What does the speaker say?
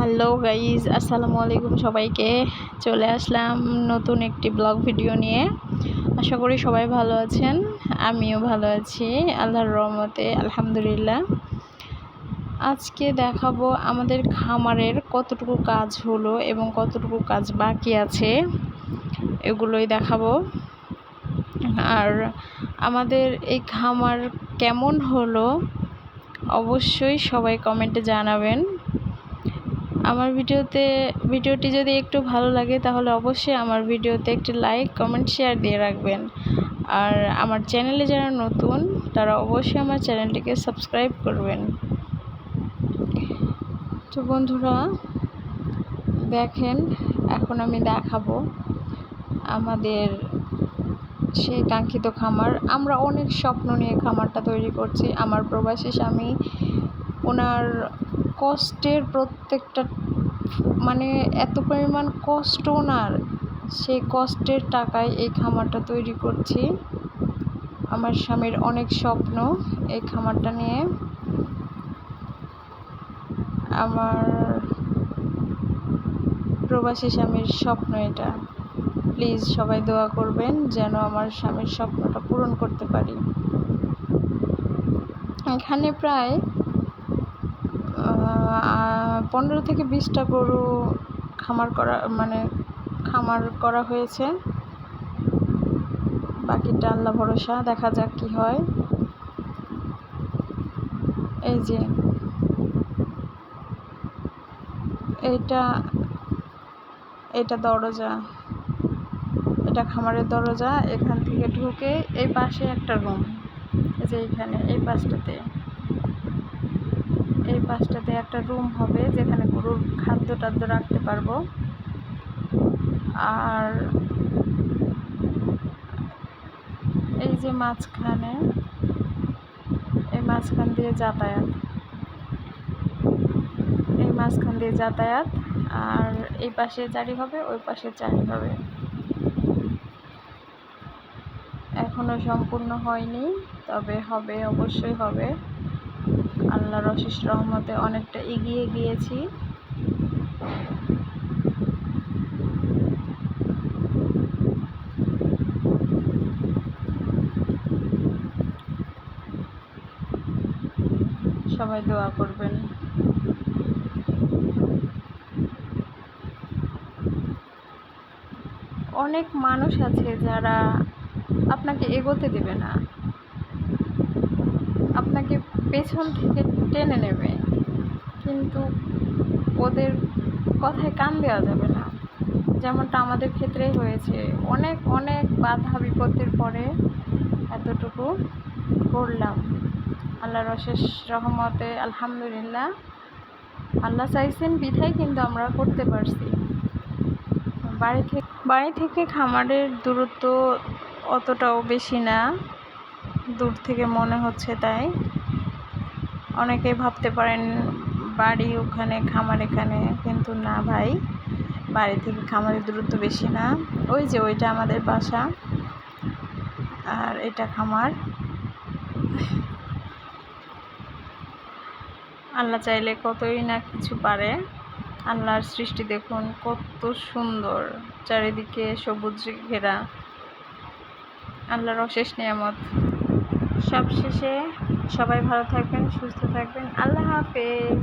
Hello guys, আসসালামু আলাইকুম। সবাইকে চলে আসলাম নতুন একটি ব্লগ ভিডিও নিয়ে। আশা করি সবাই ভালো আছেন, আমিও ভালো আছি আল্লাহর রহমতে, আলহামদুলিল্লাহ। আজকে দেখাবো আমাদের খামারের কতটুকু কাজ হলো এবং কতটুকু কাজ বাকি আছে, এগুলোই দেখাবো। আর আমাদের এই খামার কেমন হলো অবশ্যই সবাই কমেন্টে জানাবেন। আমার ভিডিওটি যদি একটু ভালো লাগে তাহলে অবশ্যই আমার ভিডিওতে একটি লাইক, কমেন্ট, শেয়ার দিয়ে রাখবেন। আর আমার চ্যানেলে যারা নতুন তারা অবশ্যই আমার চ্যানেলটিকে সাবস্ক্রাইব করবেন। তো বন্ধুরা দেখেন, এখন আমি দেখাবো আমাদের সেই কাঙ্ক্ষিত খামার। আমরা অনেক স্বপ্ন নিয়ে খামারটা তৈরি করছি। আমার প্রবাসী স্বামী, ওনার কষ্টের প্রত্যেকটা এত পরিমাণ কষ্ট ওনার, সেই কষ্টের টাকায় এই খামারটা তৈরি করছি। আমার স্বামীর অনেক স্বপ্ন এই খামারটা নিয়ে। আমার প্রবাসী স্বামীর স্বপ্ন এটা। প্লিজ সবাই দোয়া করবেন যেন আমার স্বামীর স্বপ্নটা পূরণ করতে পারি। এখানে প্রায় 15 থেকে 20টা গরু খামার করা হয়েছে। বাকিটা আল্লাহ ভরসা, দেখা যাক কি হয়। এই যে এটা দরজা, এটা খামারের দরজা। এখান থেকে ঢুকে এই পাশে একটা রুম, এই যে এইখানে এই পাশটাতে একটা রুম হবে যেখানে গরুর খাদ্য টাদ্য রাখতে পারবো। আর এই যে মাঝখান দিয়ে যাতায়াত, আর এই পাশে চারি হবে, ওই পাশে চারি হবে। এখনো সম্পূর্ণ হয়নি, তবে হবে, অবশ্যই হবে। আল্লাহর অশেষ রহমতে অনেকটা এগিয়ে গিয়েছি। সবাই দোয়া করবেন। অনেক মানুষ আছে যারা আপনাকে এগোতে দেবে না, আপনাকে পেছন থেকে টেনে নেবে, কিন্তু ওদের কথায় কান দেওয়া যাবে না। যেমনটা আমাদের ক্ষেত্রেই হয়েছে। অনেক অনেক বাধা বিপত্তির পরে এতটুকু করলাম। আল্লাহর অশেষ রহমতে আলহামদুলিল্লাহ। আল্লাহ চাইছেন বিধায় কিন্তু আমরা করতে পারছি। বাড়ি থেকে খামারের দূরত্ব অতটাও বেশি না, দূর থেকে মনে হচ্ছে তাই। অনেকেই ভাবতে পারেন বাড়ি ওখানে, খামার এখানে, কিন্তু না ভাই, বাড়ি থেকে খামারের দূরত্ব বেশি না। ওই যে ওইটা আমাদের বাসা আর এটা খামার। আল্লাহ চাইলে কতই না কিছু পারে। আল্লাহর সৃষ্টি দেখুন কত সুন্দর, চারিদিকে সবুজ ঘেরা, আল্লাহর অশেষ নিয়ামত। সব শেষে সবাই ভালো থাকবেন, সুস্থ থাকবেন। আল্লাহ হাফেজ।